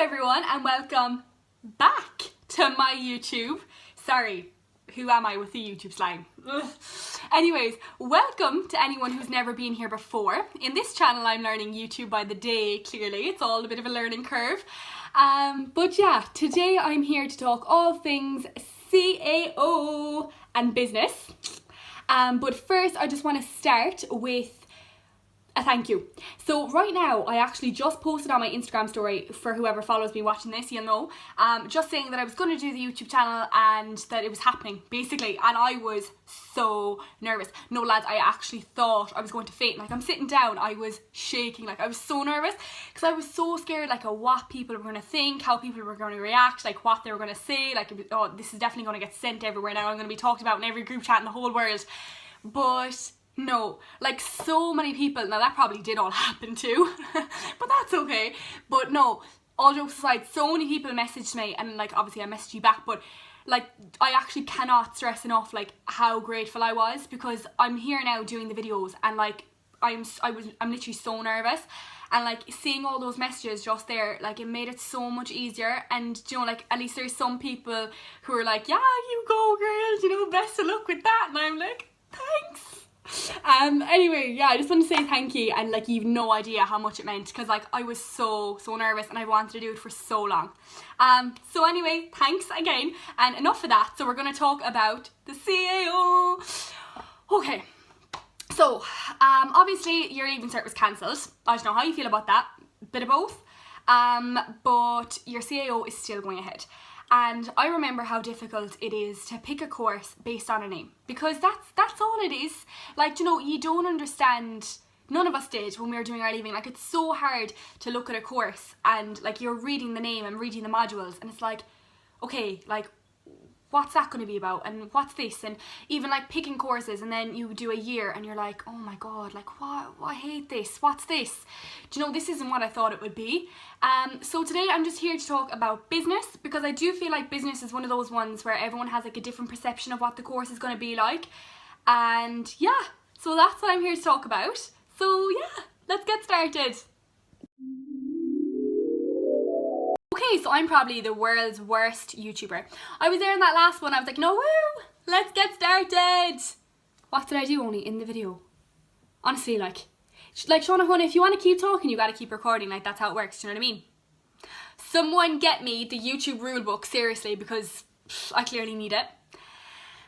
everyone and welcome back to my YouTube. Sorry, who am I with the YouTube slang? Ugh. Anyways, welcome to anyone who's never been here before. In this channel I'm learning YouTube by the day, clearly. It's all a bit of a learning curve. But yeah, today I'm here to talk all things CAO and business. But first I just want to start with a thank you. So right now, I actually just posted on my Instagram story, for whoever follows me watching this, you'll know, just saying that I was going to do the YouTube channel and that it was happening, basically, and I was so nervous. No lads, I actually thought I was going to faint. Like, I'm sitting down, I was shaking, like I was so nervous, because I was so scared, like, of what people were going to think, how people were going to react, like what they were going to say, like, oh, this is definitely going to get sent everywhere now, I'm going to be talked about in every group chat in the whole world. But no, like, so many people, now that probably did all happen too, but that's okay. But no, all jokes aside, so many people messaged me, and like obviously I messaged you back, but like I actually cannot stress enough like how grateful I was, because I'm here now doing the videos and like I'm literally so nervous, and like seeing all those messages just there, like it made it so much easier. And you know, like at least there's some people who are like, yeah, you go girl, you know, best of luck with that, and I'm like, thanks. Anyway, yeah, I just want to say thank you, and like you've no idea how much it meant, because like I was so nervous and I wanted to do it for so long. So anyway, thanks again, and enough of that. So we're going to talk about the CAO. Okay, so obviously your leaving cert was cancelled. I don't know how you feel about that, bit of both, but your CAO is still going ahead. And I remember how difficult it is to pick a course based on a name, because that's all it is. Like, you know, you don't understand, none of us did when we were doing our leaving. Like, it's so hard to look at a course and like you're reading the name and reading the modules, and it's like, okay, like what's that going to be about, and what's this, and even like picking courses, and then you do a year and you're like, oh my god, like what, I hate this, what's this? Do you know, this isn't what I thought it would be. So today I'm just here to talk about business, because I do feel like business is one of those ones where everyone has like a different perception of what the course is going to be like. And yeah, so that's what I'm here to talk about. So yeah, let's get started. Okay, so I'm probably the world's worst YouTuber. I was there in that last one, I was like, no, woo, let's get started. What did I do only in the video? Honestly, like Shauna Hun, if you want to keep talking, you got to keep recording, like that's how it works, do you know what I mean? Someone get me the YouTube rulebook, seriously, because I clearly need it.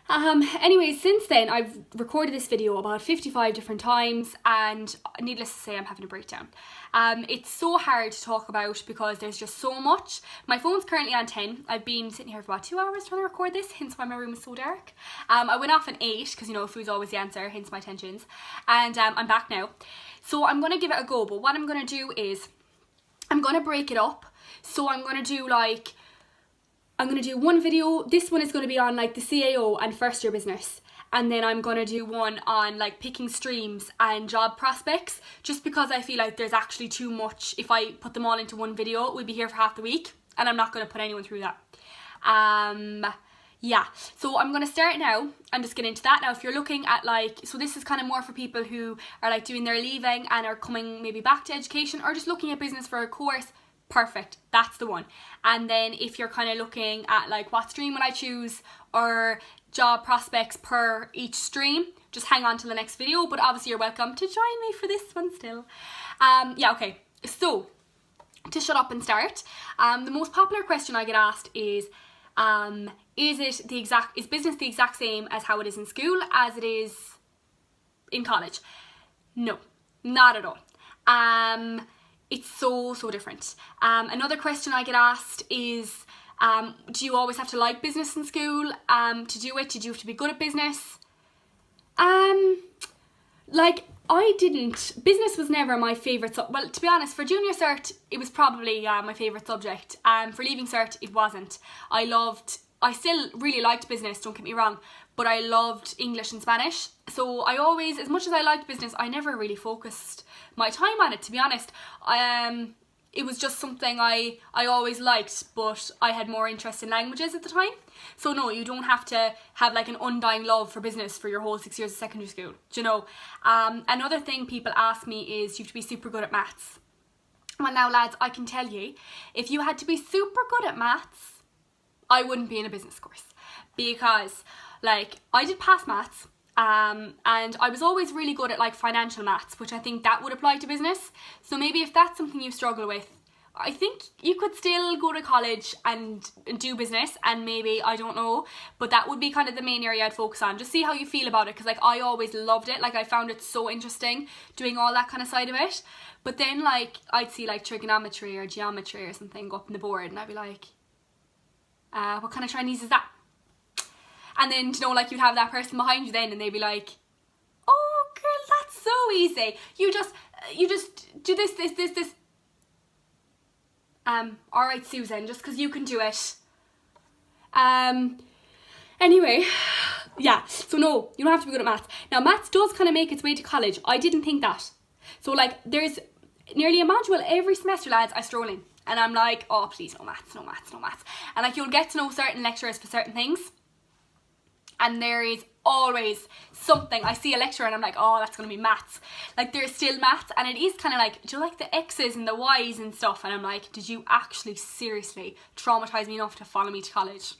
Anyways, since then I've recorded this video about 55 different times, and needless to say I'm having a breakdown. It's so hard to talk about because there's just so much. My phone's currently on 10. I've been sitting here for about 2 hours trying to record this, hence why my room is so dark. I went off at 8 because, you know, food's always the answer, hence my tensions. And I'm back now. So I'm going to give it a go, but what I'm going to do is I'm going to break it up. So I'm going to do like, I'm going to do one video, this one is going to be on like the CAO and first year business, and then I'm going to do one on like picking streams and job prospects, just because I feel like there's actually too much. If I put them all into one video, we'd be here for half the week, and I'm not going to put anyone through that. Yeah, so I'm going to start now and just get into that. Now if you're looking at like, so this is kind of more for people who are like doing their leaving and are coming maybe back to education, or just looking at business for a course, perfect, that's the one. And then if you're kind of looking at like what stream would I choose, or job prospects per each stream, just hang on to the next video, but obviously you're welcome to join me for this one still. Yeah, okay, so to shut up and start, the most popular question I get asked is business the exact same as how it is in school as it is in college? No, not at all. It's so different. Another question I get asked is, do you always have to like business in school to do it? Did you have to be good at business? Like, I didn't. Business was never my favourite well, to be honest, for junior cert it was probably my favourite subject. For leaving cert it wasn't. I still really liked business, don't get me wrong, but I loved English and Spanish. So I always, as much as I liked business, I never really focused my time on it, to be honest. It was just something I always liked, but I had more interest in languages at the time. So no, you don't have to have like an undying love for business for your whole 6 years of secondary school, do you know? Another thing people ask me is, you have to be super good at maths. Well now lads, I can tell you, if you had to be super good at maths, I wouldn't be in a business course, because like I did pass maths, and I was always really good at like financial maths, which I think that would apply to business. So maybe if that's something you struggle with, I think you could still go to college and do business, and maybe, I don't know, but that would be kind of the main area I'd focus on. Just see how you feel about it, because like I always loved it. Like I found it so interesting doing all that kind of side of it. But then like I'd see like trigonometry or geometry or something go up on the board, and I'd be like, what kind of Chinese is that? And then, you know, like you'd have that person behind you then, and they'd be like, oh girl, that's so easy. You just do this. Alright Susan, just because you can do it. Anyway, yeah, so no, you don't have to be good at maths. Now maths does kind of make its way to college. I didn't think that. So like there's nearly a module every semester, lads, I stroll in. And I'm like, oh please, no maths. And like you'll get to know certain lecturers for certain things. And there is always something. I see a lecturer and I'm like, oh, that's going to be maths. Like there's still maths, and it is kind of like, do you like the X's and the Y's and stuff? And I'm like, did you actually seriously traumatize me enough to follow me to college?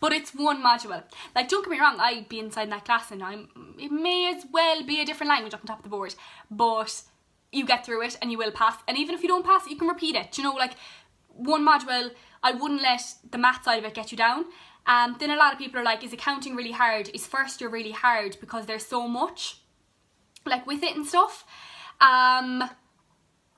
But it's one module. Like don't get me wrong, I'd be inside that class and it may as well be a different language up on top of the board, but you get through it and you will pass. And even if you don't pass it, you can repeat it. Do you know, like one module, I wouldn't let the math side of it get you down. Then a lot of people are like, is accounting really hard? Is first year really hard? Because there's so much like with it and stuff.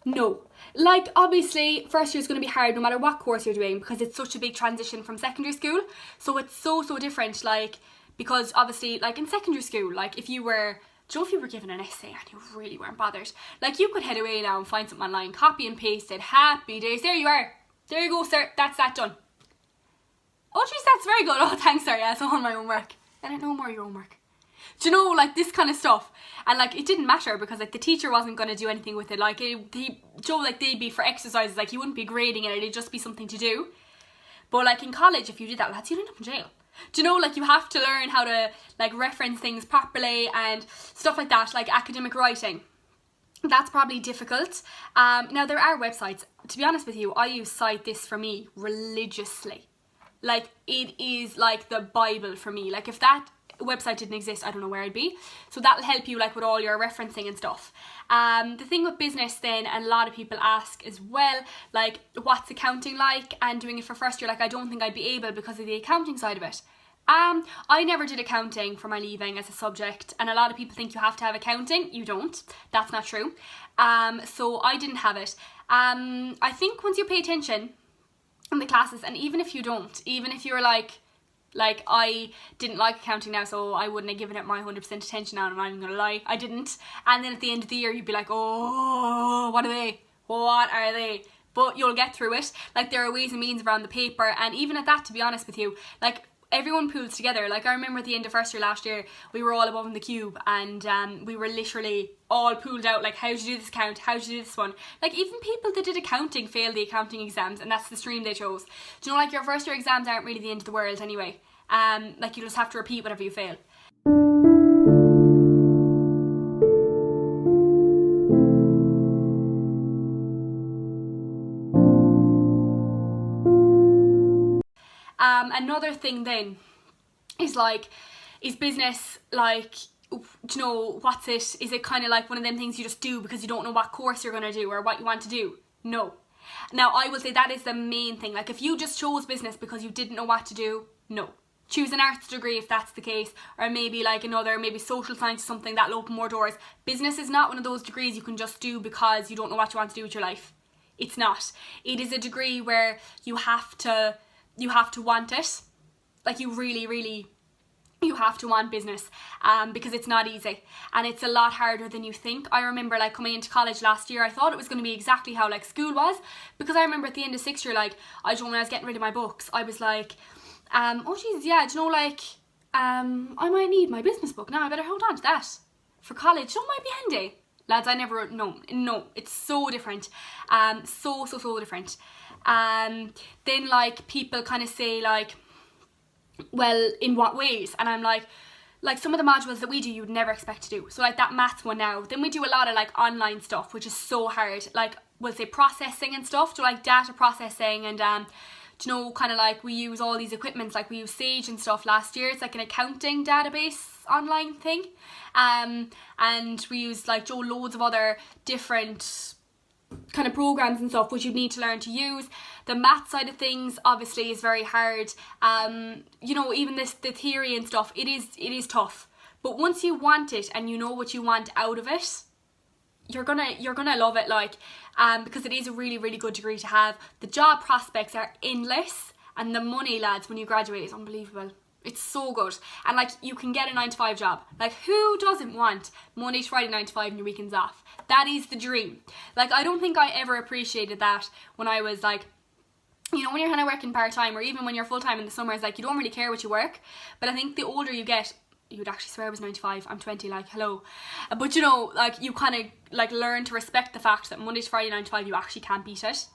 No. Like obviously first year is going to be hard no matter what course you're doing, because it's such a big transition from secondary school. So it's so different, like, because obviously like in secondary school, like if you were, do you know, if you were given an essay and you really weren't bothered, like you could head away now and find something online, copy and paste it, happy days, there you are. There you go, sir, that's that done. Oh geez, that's very good. Oh thanks, sorry, yeah, it's all my own work. I don't know more your own work. Do you know, like this kind of stuff. And like it didn't matter, because like the teacher wasn't going to do anything with it. Like Joe, like they'd be for exercises, like he wouldn't be grading it, it'd just be something to do. But like in college, if you did that, lads, you'd end up in jail. Do you know, like you have to learn how to like reference things properly and stuff like that, like academic writing. That's probably difficult. Now there are websites. To be honest with you, I use Cite This For Me religiously. Like it is like the Bible for me. Like if that website didn't exist, I don't know where I'd be. So that'll help you like with all your referencing and stuff. The thing with business then, and a lot of people ask as well, like what's accounting like, and doing it for first year, like I don't think I'd be able because of the accounting side of it. I never did accounting for my leaving as a subject, and a lot of people think you have to have accounting. You don't. That's not true. So I didn't have it. I think once you pay attention in the classes, and even if you don't, even if you're like I didn't like accounting now, so I wouldn't have given it my 100% attention now, and I'm not even gonna lie, I didn't. And then at the end of the year you'd be like, oh, what are they? But you'll get through it. Like there are ways and means around the paper, and even at that, to be honest with you, like everyone pools together. Like I remember at the end of first year last year, we were all above in the cube, and we were literally all pooled out, like how do you do this account, how do you do this one. Like even people that did accounting failed the accounting exams, and that's the stream they chose. Do you know, like your first year exams aren't really the end of the world anyway. Like you just have to repeat whatever you fail. Another thing then is like, is business like, do you know, what's it? Is it kind of like one of them things you just do because you don't know what course you're going to do or what you want to do? No. Now I will say that is the main thing. Like if you just chose business because you didn't know what to do, no. Choose an arts degree if that's the case, or maybe like another, maybe social science, something that'll open more doors. Business is not one of those degrees you can just do because you don't know what you want to do with your life. It's not. It is a degree where you have to want it. Like you really, you have to want business, because it's not easy and it's a lot harder than you think. I remember like coming into college last year, I thought it was going to be exactly how like school was, because I remember at the end of 6th year, like I don't know, when I was getting rid of my books, I was like, oh geez, yeah, do you know, like I might need my business book now, I better hold on to that for college, so it might be handy. Lads, I never, no, it's so different, so different. Then like people kind of say like, well, in what ways? And I'm like some of the modules that we do you would never expect to do. So like that maths one now, then we do a lot of like online stuff, which is so hard. Like we'll say processing and stuff, so like data processing and do you know, kind of like we use all these equipments, like we use Sage and stuff last year. It's like an accounting database online thing, and we use like loads of other different kind of programs and stuff which you need to learn to use. The math side of things obviously is very hard. You know, even the theory and stuff, it is tough, but once you want it and you know what you want out of it, you're gonna love it, like, because it is a really, really good degree to have. The job prospects are endless, and the money, lads, when you graduate is unbelievable. It's so good, and like you can get a 9-to-5 job. Like, who doesn't want Monday to Friday 9 to 5 and your weekends off? That is the dream. Like, I don't think I ever appreciated that when I was like, you know, when you're kind of working part-time, or even when you're full-time in the summers, like you don't really care what you work. But I think the older you get, you would actually swear I was 9 to 5. I'm 20, like, hello. But you know, like you kind of like learn to respect the fact that Monday to Friday 9 to 5 you actually can't beat it.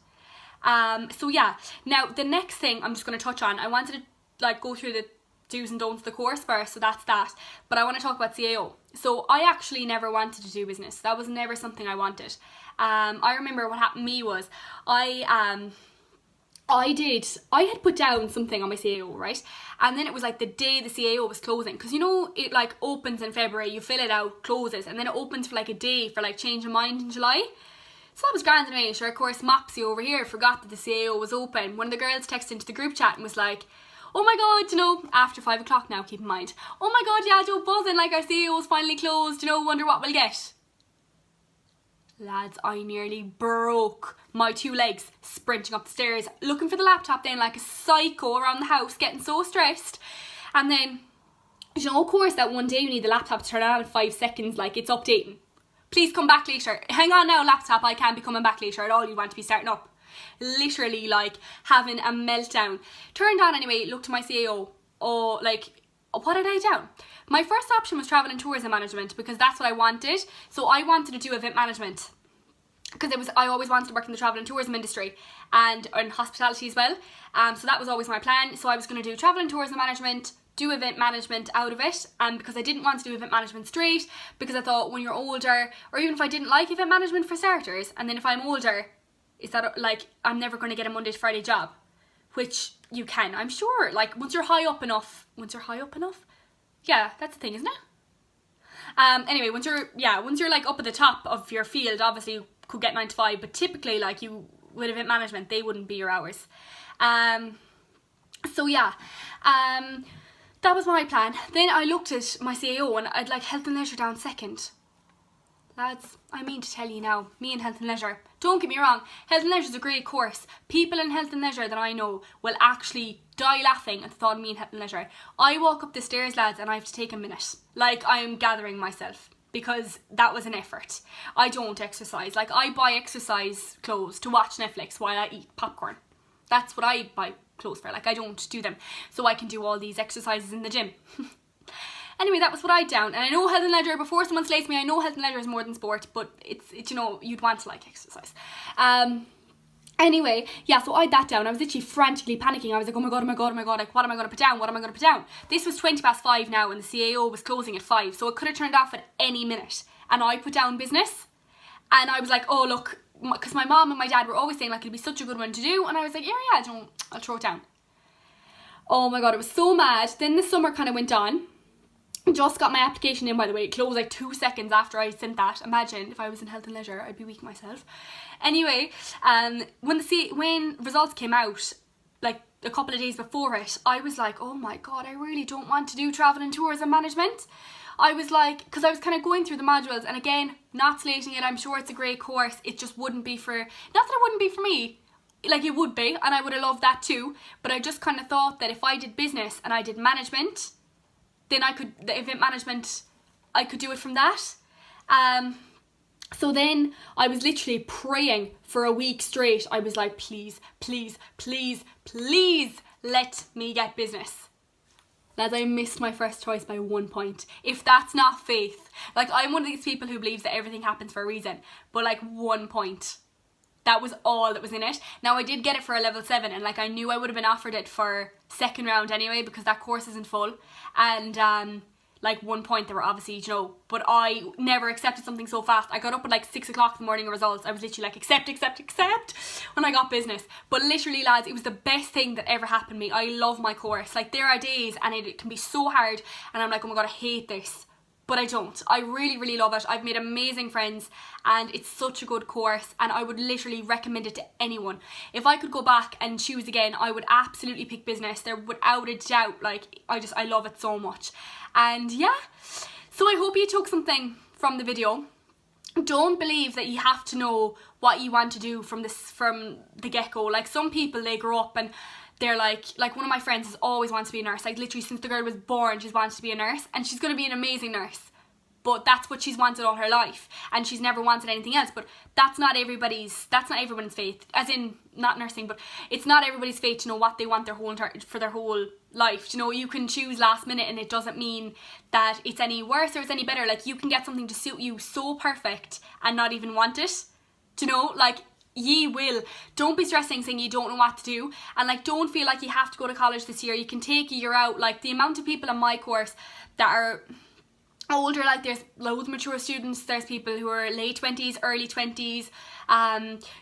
So yeah, now the next thing I'm just going to touch on, I wanted to like go through the do's and don'ts of the course first, so that's that. But I want to talk about CAO. So I actually never wanted to do business. That was never something I wanted. I remember what happened to me was I had put down something on my CAO, right? And then it was like the day the CAO was closing, because you know it like opens in February, you fill it out, closes, and then it opens for like a day for like change of mind in July. So that was grand anyway. Sure, of course, Mopsy over here forgot that the CAO was open. One of the girls texted into the group chat and was like, oh my god, you know, after 5 o'clock now, keep in mind, oh my god, yeah, Joe, buzzing, like our CAO's finally closed, you know, wonder what we'll get. Lads, I nearly broke my 2 legs sprinting up the stairs, looking for the laptop then like a psycho around the house, getting so stressed. And then, you know, of course, that one day you need the laptop to turn on in 5 seconds, like it's updating. Please come back later. Hang on now, laptop, I can't be coming back later at all. You want to be starting up. Literally like having a meltdown. Turned on anyway, looked to my CAO. Oh, like, what did I down? My first option was travel and tourism management, because that's what I wanted. So I wanted to do event management, because I always wanted to work in the travel and tourism industry and in hospitality as well. So that was always my plan. So I was going to do travel and tourism management, do event management out of it, and because I didn't want to do event management straight, because I thought when you're older, or even if I didn't like event management for starters, and then if I'm older, is that like I'm never going to get a Monday to Friday job, which you can, I'm sure, like once you're high up enough, yeah, that's the thing, isn't it? Anyway, once you're like up at the top of your field, obviously you could get 9 to 5, but typically like you with event management, they wouldn't be your hours. So yeah, that was my plan. Then I looked at my CAO and I'd like health and leisure down second. Lads, I mean to tell you now, me and health and leisure, don't get me wrong, health and leisure is a great course. People in health and leisure that I know will actually die laughing at the thought of me in health and leisure. I walk up the stairs, lads, and I have to take a minute. Like, I'm gathering myself, because that was an effort. I don't exercise. Like, I buy exercise clothes to watch Netflix while I eat popcorn. That's what I buy clothes for. Like, I don't do them so I can do all these exercises in the gym. Anyway, that was what I down. And I know health and leisure, before someone slays me, I know health and leisure is more than sport, but it's you know, you'd want to like exercise. Anyway, yeah, so I had that down. I was literally frantically panicking. I was like, oh my god, like, what am I going to put down? This was 5:20 now, and the CAO was closing at 5, so it could have turned off at any minute. And I put down business, and I was like, oh look, because my mom and my dad were always saying like it'd be such a good one to do, and I was like, yeah, I'll throw it down. Oh my god, I was so mad. Then the summer kind of went on. Just got my application in, by the way. It closed like 2 seconds after I sent that. Imagine if I was in health and leisure, I'd be weak myself. Anyway, when results came out, like a couple of days before it, I was like, oh my god, I really don't want to do travel and tourism management. I was like, because I was kind of going through the modules, and again, not slating it, I'm sure it's a great course. It just wouldn't be for, not that it wouldn't be for me, like it would be, and I would have loved that too, but I just kind of thought that if I did business and I did management, then the event management, I could do it from that. So then I was literally praying for a week straight. I was like, please, please, please, please let me get business. Lads, I missed my first choice by 1 point. If that's not faith. Like, I'm one of these people who believes that everything happens for a reason. But like 1 point. That was all that was in it. Now, I did get it for a level 7, and like I knew I would have been offered it for second round anyway, because that course isn't full. And like one point there were obviously, you know, but I never accepted something so fast. I got up at like 6 o'clock in the morning results. I was literally like accept when I got business. But literally lads, it was the best thing that ever happened to me. I love my course. Like there are days and it can be so hard and I'm like, oh my god, I hate this. But I don't. I really, really love it. I've made amazing friends and it's such a good course and I would literally recommend it to anyone. If I could go back and choose again, I would absolutely pick business. There without a doubt. Like I love it so much. And yeah, so I hope you took something from the video. Don't believe that you have to know what you want to do from the get-go. Like some people, they grow up and they're like one of my friends has always wanted to be a nurse. Like literally since the girl was born, she's wanted to be a nurse and she's going to be an amazing nurse. But that's what she's wanted all her life and she's never wanted anything else. But that's not everyone's faith, as in not nursing, but it's not everybody's fate to know what they want for their whole life. You know, you can choose last minute and it doesn't mean that it's any worse or it's any better. Like you can get something to suit you so perfect and not even want it. Do you know, like ye will. Don't be stressing saying you don't know what to do, and like don't feel like you have to go to college this year. You can take a year out. Like the amount of people in my course that are older, like there's loads of mature students, there's people who are late 20s, early 20s,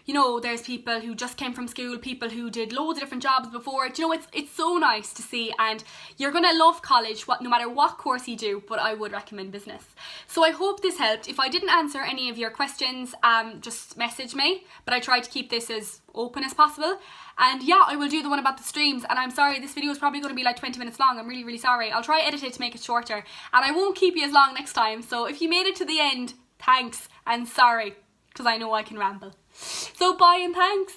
you know, there's people who just came from school, people who did loads of different jobs before. Do you know, it's so nice to see, and you're gonna love college no matter what course you do, but I would recommend business. So I hope this helped. If I didn't answer any of your questions, just message me, but I tried to keep this as open as possible. And yeah, I will do the one about the streams, and I'm sorry this video is probably going to be like 20 minutes long. I'm really, really sorry. I'll try edit it to make it shorter and I won't keep you as long next time. So if you made it to the end, thanks and sorry, because I know I can ramble. So bye and thanks.